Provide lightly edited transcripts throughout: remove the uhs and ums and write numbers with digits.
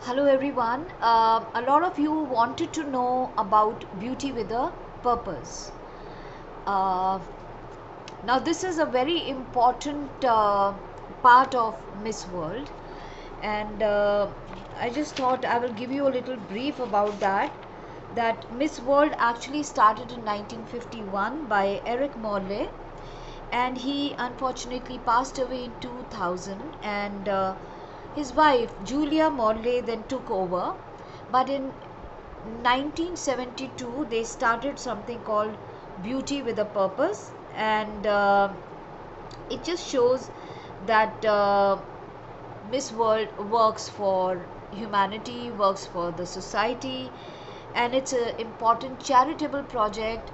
Hello everyone. A lot of you wanted to know about beauty with a purpose. Uh, Now this is a very important part of Miss World, and I just thought I will give you a little brief about that. That Miss World actually started in 1951 by Eric Morley, and he unfortunately passed away in 2000, and his wife Julia Morley then took over. But in 1972 they started something called Beauty with a Purpose, and it just shows that Miss World works for humanity, works for the society, and it's an important charitable project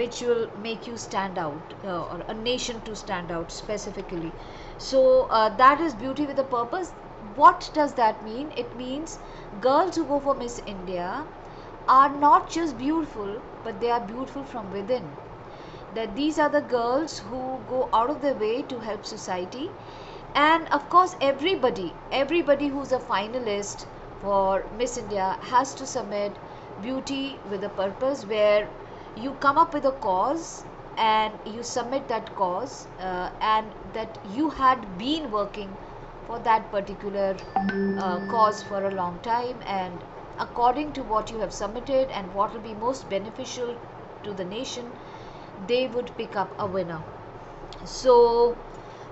which will make you stand out, or a nation to stand out specifically. So that is Beauty with a Purpose. What does that mean? It means girls who go for Miss India are not just beautiful, but they are beautiful from within. That these are the girls who go out of their way to help society. And of course everybody who's a finalist for Miss India has to submit Beauty with a Purpose, where you come up with a cause and you submit that cause, and that you had been working for that particular cause for a long time, and according to what you have submitted and what will be most beneficial to the nation, they would pick up a winner. So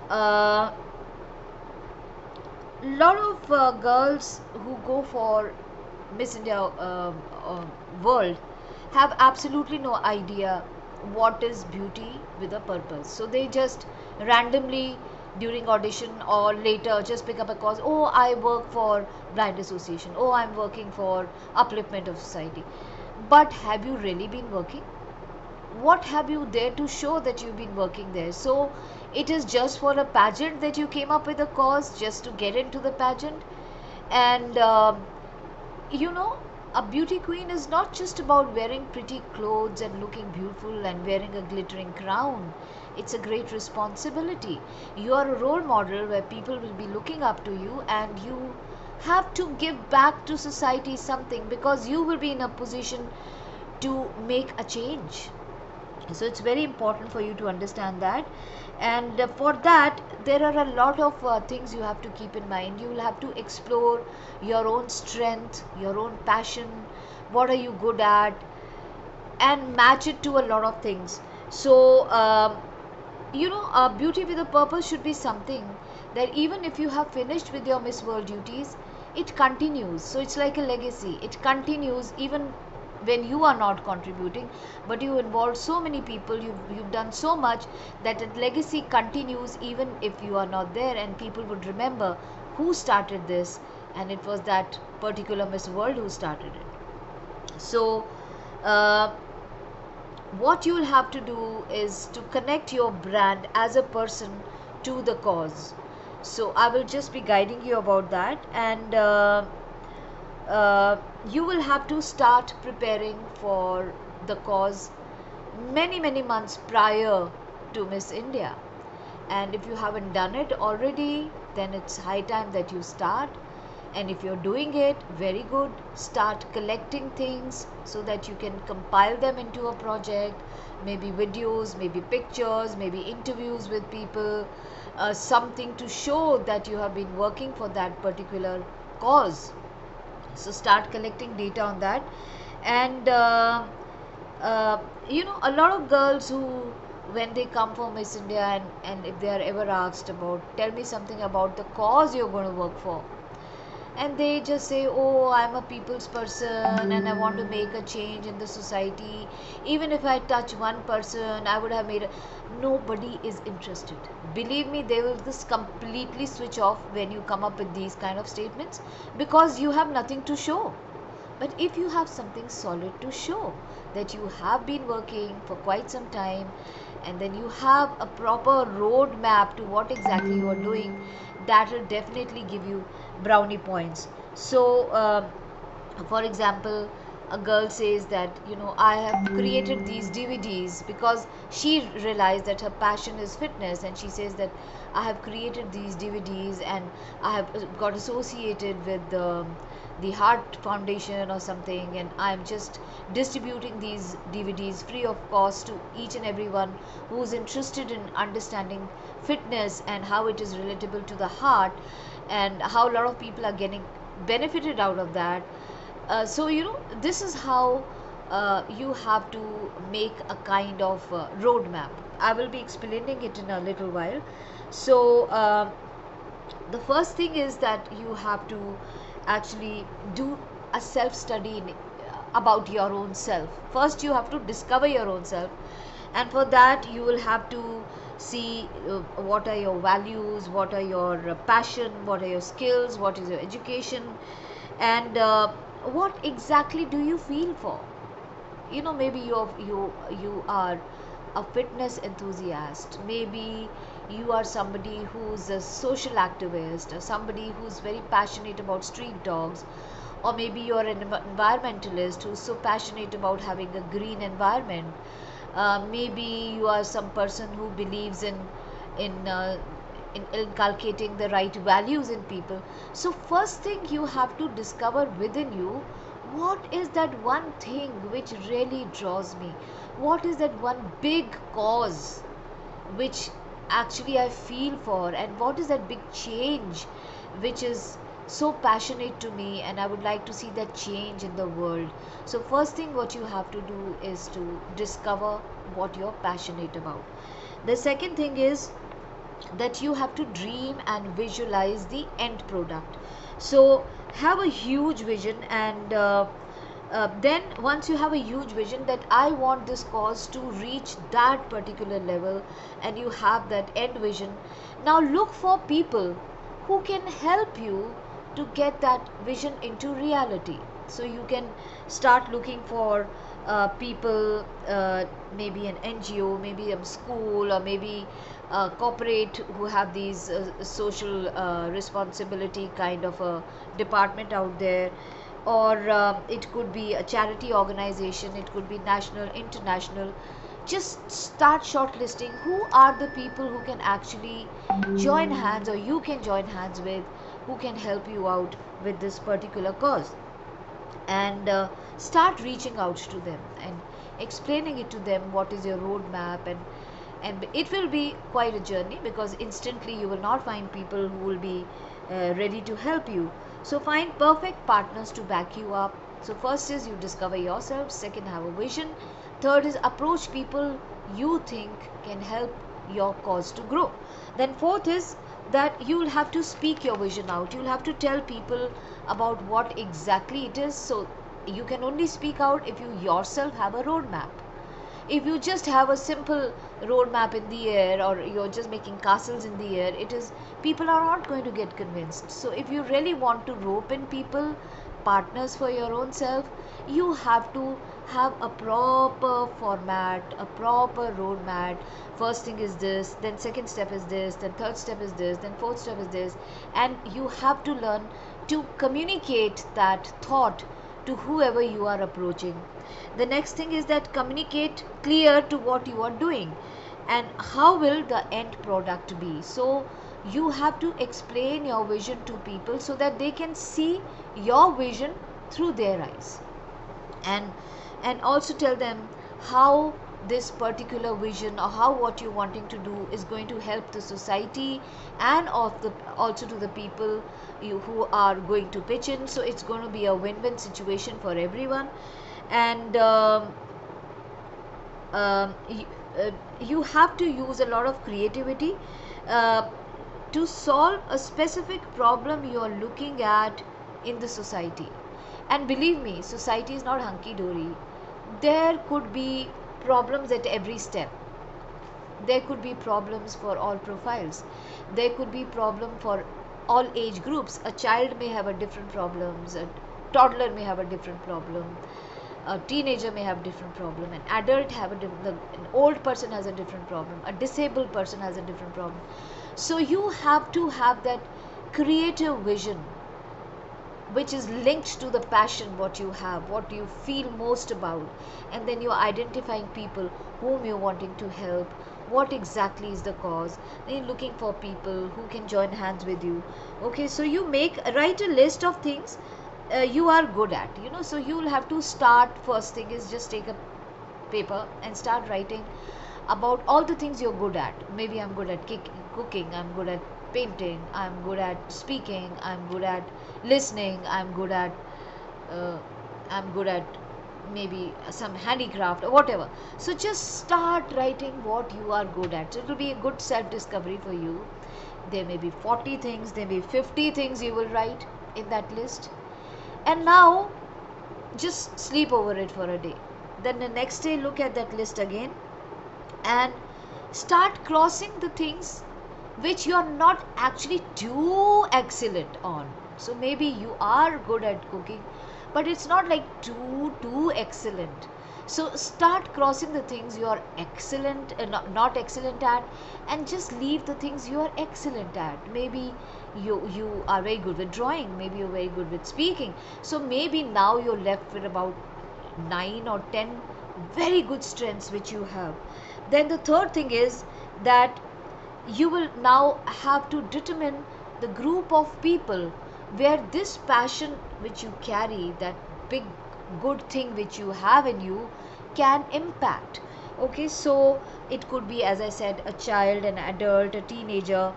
uh, lot of girls who go for Miss India world have absolutely no idea what is beauty with a purpose. So they just randomly during audition or later just pick up a cause. Oh, I work for Blind Association. Oh, I'm working for upliftment of society. But have you really been working? What have you there to show that you've been working there? So it is just for a pageant that you came up with a cause just to get into the pageant. And you know, a beauty queen is not just about wearing pretty clothes and looking beautiful and wearing a glittering crown. It's a great responsibility. You are a role model where people will be looking up to you, and you have to give back to society something, because you will be in a position to make a change. So it's very important for you to understand that. And for that there are a lot of things you have to keep in mind. You will have to explore your own strength, your own passion, what are you good at, and match it to a lot of things. So Beauty with a Purpose should be something that even if you have finished with your Miss World duties, it continues. So it's like a legacy, it continues even when you are not contributing, but you involve so many people, you've done so much that a legacy continues even if you are not there, and people would remember who started this, and it was that particular Miss World who started it. So uh, what you will have to do is to connect your brand as a person to the cause. So I will just be guiding you about that. And uh, you will have to start preparing for the cause many months prior to Miss India. And if you haven't done it already, then it's high time that you start. And if you're doing it, very good. Start collecting things so that you can compile them into a project, maybe videos, maybe pictures, maybe interviews with people, something to show that you have been working for that particular cause. So start collecting data on that. And uh, a lot of girls who, when they come for Miss India, and if they are ever asked about, tell me something about the cause you're going to work for, and they just say, oh, I'm a people's person and I want to make a change in the society. Even if I touch one person, I would have made a... Nobody is interested. Believe me, they will just completely switch off when you come up with these kind of statements, because you have nothing to show. But if you have something solid to show, that you have been working for quite some time, and then you have a proper roadmap to what exactly you are doing, that will definitely give you brownie points. So for example, a girl says that, I have created these DVDs because she realized that her passion is fitness, and she says that I have created these DVDs and I have got associated with the Heart Foundation or something, and I'm just distributing these DVDs free of cost to each and everyone who's interested in understanding fitness and how it is relatable to the heart, and how a lot of people are getting benefited out of that. So this is how you have to make a kind of roadmap. I will be explaining it in a little while. So the first thing is that you have to actually do a self study about your own self. First you have to discover your own self, and for that you will have to see what are your values, what are your passion, what are your skills, what is your education, and what exactly do you feel for. Maybe you are a fitness enthusiast, maybe you are somebody who's a social activist, or somebody who's very passionate about street dogs, or maybe you're an environmentalist who's so passionate about having a green environment. Maybe you are some person who believes in uh, in inculcating the right values in people. So first thing you have to discover within you, what is that one thing which really draws me, what is that one big cause which actually I feel for, and what is that big change which is so passionate to me, and I would like to see that change in the world. So first thing what you have to do is to discover what you're passionate about. The second thing is that you have to dream and visualize the end product. So have a huge vision, and then once you have a huge vision that I want this cause to reach that particular level, and you have that end vision, now look for people who can help you to get that vision into reality. So you can start looking for people, maybe an NGO, maybe a school, or maybe corporate who have these social responsibility kind of a department out there, or it could be a charity organization, it could be national, international. Just start shortlisting who are the people who can actually join hands, or you can join hands with, who can help you out with this particular cause, and start reaching out to them and explaining it to them what is your roadmap. And it will be quite a journey, because instantly you will not find people who will be ready to help you. So find perfect partners to back you up. So first is you discover yourself, second have a vision, third is approach people you think can help your cause to grow. Then fourth is that you will have to speak your vision out, you will have to tell people about what exactly it is. So you can only speak out if you yourself have a roadmap. If you just have a simple roadmap in the air, or you're just making castles in the air, it is, people are not going to get convinced. So if you really want to rope in people, partners for your own self, you have to have a proper format, a proper roadmap. First thing is this, then second step is this, then third step is this, then fourth step is this, and you have to learn to communicate that thought to whoever you are approaching. The next thing is that communicate clear to what you are doing, and how will the end product be. So you have to explain your vision to people so that they can see your vision through their eyes, and also tell them how this particular vision, or how what you're wanting to do is going to help the society, and also to the people who are going to pitch in. So it's going to be a win-win situation for everyone. And you, you have to use a lot of creativity uh, to solve a specific problem you are looking at in the society. And believe me, society is not hunky dory. There could be problems at every step. There could be problems for all profiles. There could be problem for all age groups. A child may have a different problems, a toddler may have a different problem, a teenager may have different problem, an adult have a an old person has a different problem, a disabled person has a different problem. So you have to have that creative vision which is linked to the passion what you have, what you feel most about, and then you're identifying people whom you're wanting to help, what exactly is the cause, then you're looking for people who can join hands with you. Okay, so you write a list of things you are good at, so you'll have to start. First thing is just take a paper and start writing about all the things you're good at. Maybe I'm good at cooking, I'm good at painting, I'm good at speaking, I'm good at listening, uh, I'm good at maybe some handicraft or whatever. So just start writing what you are good at. So it will be a good self discovery for you. There may be 40 things, there may be 50 things you will write in that list. And now just sleep over it for a day. Then the next day look at that list again and start crossing the things which you are not actually too excellent on. So maybe you are good at cooking, but it's not like too excellent. So start crossing the things you are excellent, not excellent at, and just leave the things you are excellent at. Maybe you are very good with drawing, maybe you're very good with speaking. So maybe now you're left with about 9 or 10 very good strengths which you have. Then the third thing is that you will now have to determine the group of people where this passion which you carry, that big good thing which you have in you, can impact. Okay, so it could be, as I said, a child, an adult, a teenager,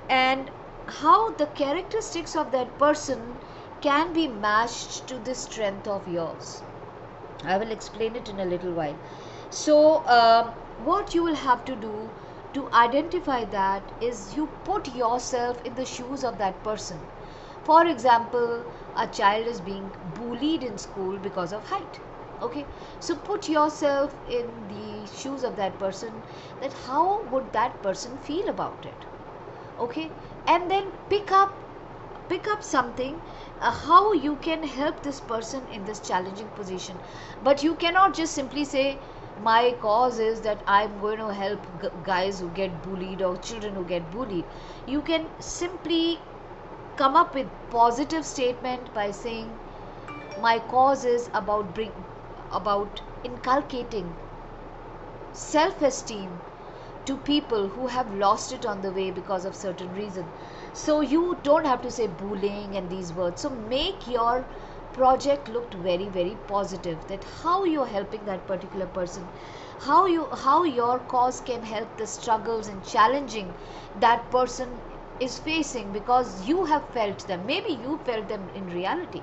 and how the characteristics of that person can be matched to the strength of yours. I will explain it in a little while. So what you will have to do to identify that is you put yourself in the shoes of that person. For example, a child is being bullied in school because of height. Okay, so put yourself in the shoes of that person, that how would that person feel about it. Okay, and then pick up something, how you can help this person in this challenging position. But you cannot just simply say my cause is that I'm going to help guys who get bullied or children who get bullied. You can simply come up with positive statement by saying my cause is about inculcating self esteem to people who have lost it on the way because of certain reason. So you don't have to say bullying and these words. So make your project looked very very positive, that how you're helping that particular person, how your cause can help the struggles and challenging that person is facing, because you have felt them, maybe you felt them in reality.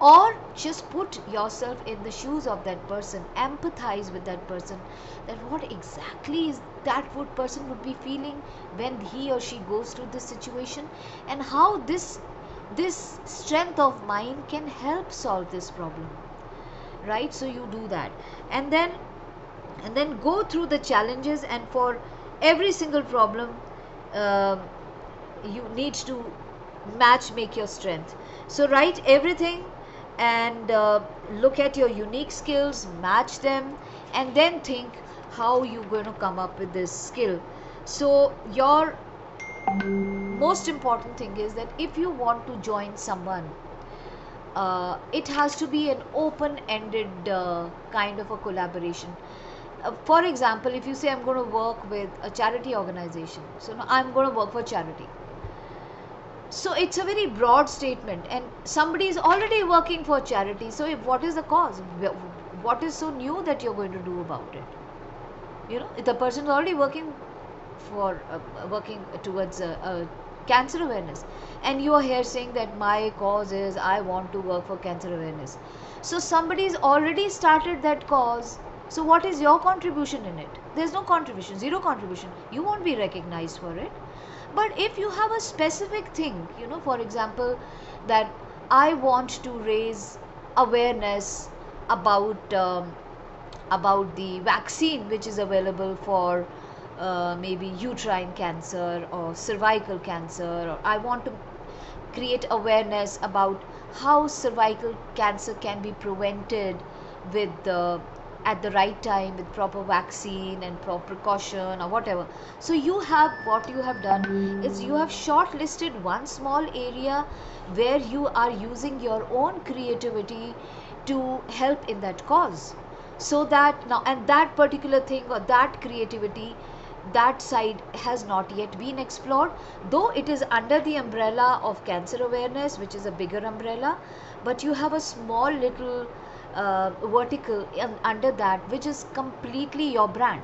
Or just put yourself in the shoes of that person, empathize with that person, that what exactly is that person would be feeling when he or she goes through this situation, and how this strength of mine can help solve this problem, right? So you do that, and then go through the challenges, and for every single problem uh, you need to make your strength. So write everything and look at your unique skills, match them, and then think how you're going to come up with this skill. So your most important thing is that if you want to join someone, it has to be an open-ended kind of a collaboration. For example, if you say I'm going to work with a charity organization, so now I'm going to work for charity, so it's a very broad statement, and somebody is already working for charity. So what is the cause? What is so new that you're going to do about it? If the person is already working for working towards cancer awareness, and you are here saying that my cause is I want to work for cancer awareness. So somebody's already started that cause. So what is your contribution in it? There's no contribution, zero contribution. You won't be recognized for it. But if you have a specific thing, for example, that I want to raise awareness about the vaccine which is available for maybe uterine cancer or cervical cancer, or I want to create awareness about how cervical cancer can be prevented with at the right time with proper vaccine and proper precaution or whatever. So you have, what you have done is you have shortlisted one small area where you are using your own creativity to help in that cause. So that now, and that particular thing or that creativity, that side has not yet been explored, though it is under the umbrella of cancer awareness, which is a bigger umbrella, but you have a small little vertical under that, which is completely your brand,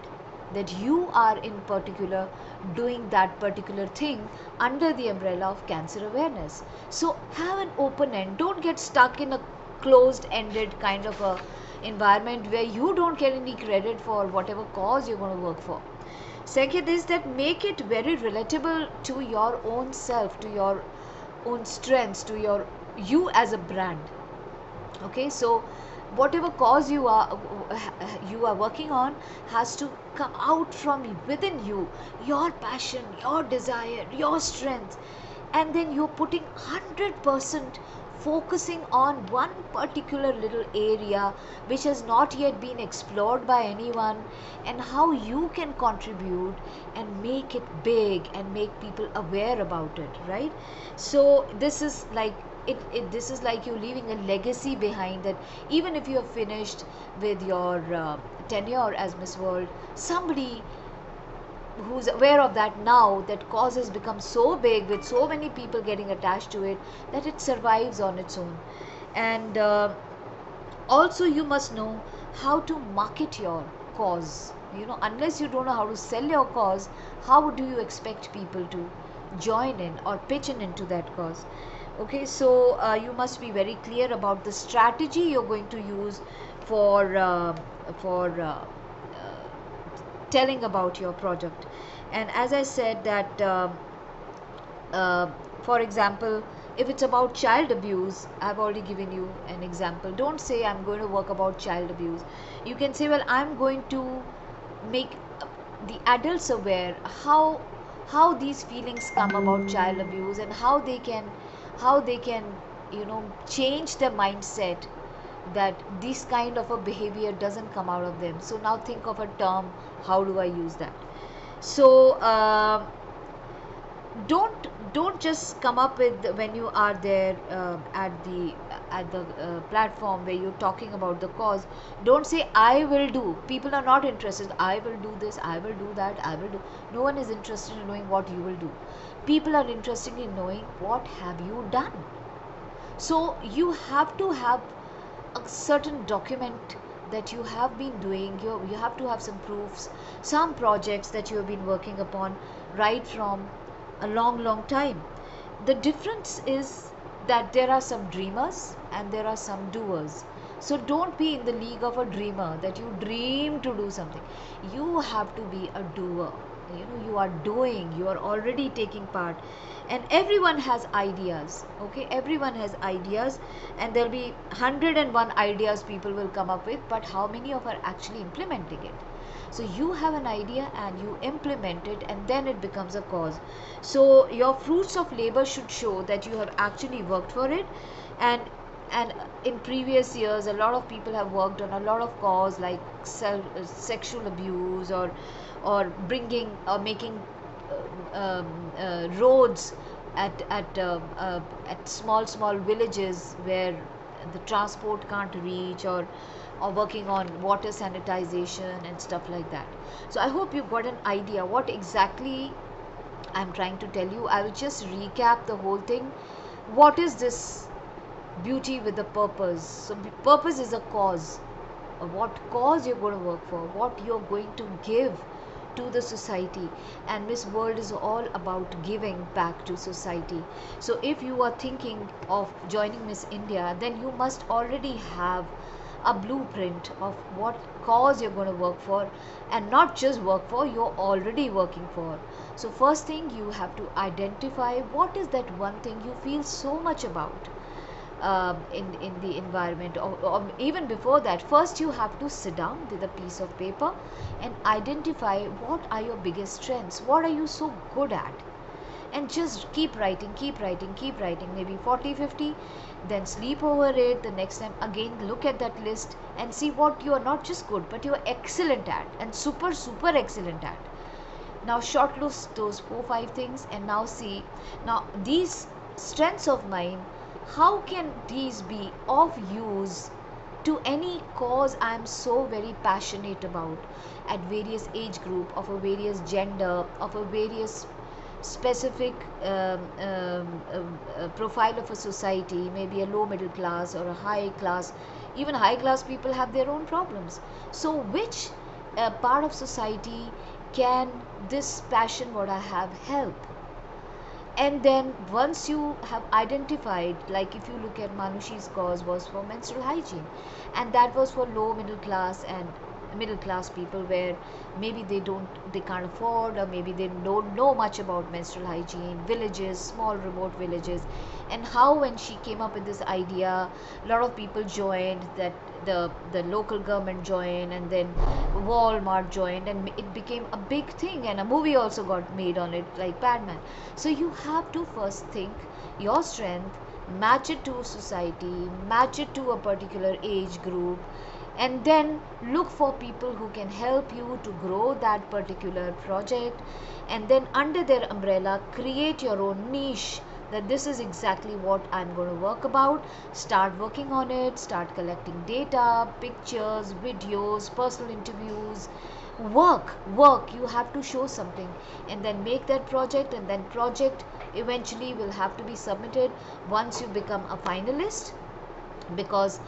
that you are in particular doing that particular thing under the umbrella of cancer awareness. So have an open end, don't get stuck in a closed ended kind of a environment where you don't get any credit for whatever cause you're going to work for. Second is that make it very relatable to your own self, to your own strengths, to you as a brand. Okay, so whatever cause you are working on has to come out from within you, your passion, your desire, your strength, and then you're putting 100% focusing on one particular little area which has not yet been explored by anyone, and how you can contribute and make it big and make people aware about it, right? So this is like this is like you leaving a legacy behind, that even if you have finished with your tenure as Miss World, somebody who's aware of that now, that cause has become so big with so many people getting attached to it, that it survives on its own. And also you must know how to market your cause. Unless you don't know how to sell your cause, how do you expect people to join in or pitch in into that cause? Okay, so you must be very clear about the strategy you're going to use for telling about your product. And as I said that for example, if it's about child abuse, I've already given you an example. Don't say I'm going to work about child abuse. You can say, well, I'm going to make the adults aware how these feelings come about child abuse, and how they can change their mindset, that this kind of a behavior doesn't come out of them. So now think of a term, how do I use that? So don't just come up with, when you are there at the platform where you're talking about the cause, don't say I will do. People are not interested. I will do this, I will do that, I will do. No one is interested in knowing what you will do. People are interested in knowing what have you done. So you have to have a certain document that you have been doing. You have to have some proofs, some projects that you have been working upon right from a long time. The difference is that there are some dreamers and there are some doers. So don't be in the league of a dreamer, that you dream to do something. You have to be a doer. You are doing, you are already taking part. And everyone has ideas. Okay, everyone has ideas, and there'll be 101 ideas people will come up with, but how many of are actually implementing it? So you have an idea and you implement it, and then it becomes a cause. So your fruits of labor should show that you have actually worked for it. And in previous years, a lot of people have worked on a lot of cause, like sexual abuse, or bringing or making roads at small villages where the transport can't reach, or working on water sanitization and stuff like that. So I hope you got an idea what exactly I'm trying to tell you. I will just recap the whole thing. What is this beauty with the purpose? So purpose is a cause. What cause you're going to work for, what you're going to give to the society. And Miss World is all about giving back to society. So if you are thinking of joining Miss India, then you must already have a blueprint of what cause you're going to work for, and not just work for, you're already working for. So first thing, you have to identify what is that one thing you feel so much about in the environment, or even before that. First you have to sit down with a piece of paper and identify what are your biggest strengths, what are you so good at. and just keep writing, keep writing, keep writing, maybe 40, 50. Then sleep over it. The next time again look at that list and see what you are not just good but you are excellent at, and super super excellent at. Now shortlist those 4 5 things, and now see, now these strengths of mine, how can these be of use to any cause I am so very passionate about, at various age group, of a various gender, of a various specific profile of a society, maybe a low middle class or a high class. Even high class people have their own problems. So which part of society can this passion what I have help? And then once you have identified, like if you look at Manushi's cause was for menstrual hygiene, and that was for low middle class and middle class people, where maybe they can't afford, or maybe they don't know much about menstrual hygiene, villages, small remote villages. And how when she came up with this idea, a lot of people joined, that the local government joined, and then Walmart joined, and it became a big thing, and a movie also got made on it, like Padman. So you have to first think your strength, match it to society, match it to a particular age group, and then look for people who can help you to grow that particular project, and then under their umbrella create your own niche, that this is exactly what I'm going to work about. Start working on it, start collecting data, pictures, videos, personal interviews. Work, you have to show something, and then make that project, and then project eventually will have to be submitted once you become a finalist, because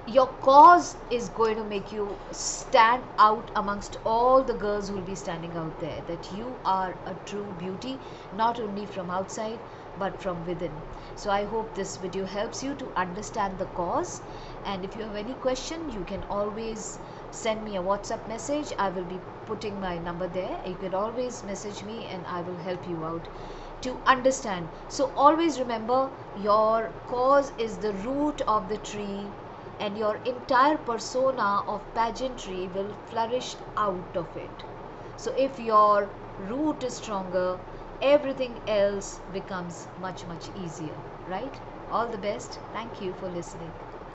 your cause is going to make you stand out amongst all the girls who will be standing out there, that you are a true beauty, not only from outside but from within. So I hope this video helps you to understand the cause, and if you have any question, you can always send me a WhatsApp message. I will be putting my number there. You can always message me and I will help you out to understand. So always remember, your cause is the root of the tree, and your entire persona of pageantry will flourish out of it. So if your root is stronger, everything else becomes much easier, right? All the best. Thank you for listening.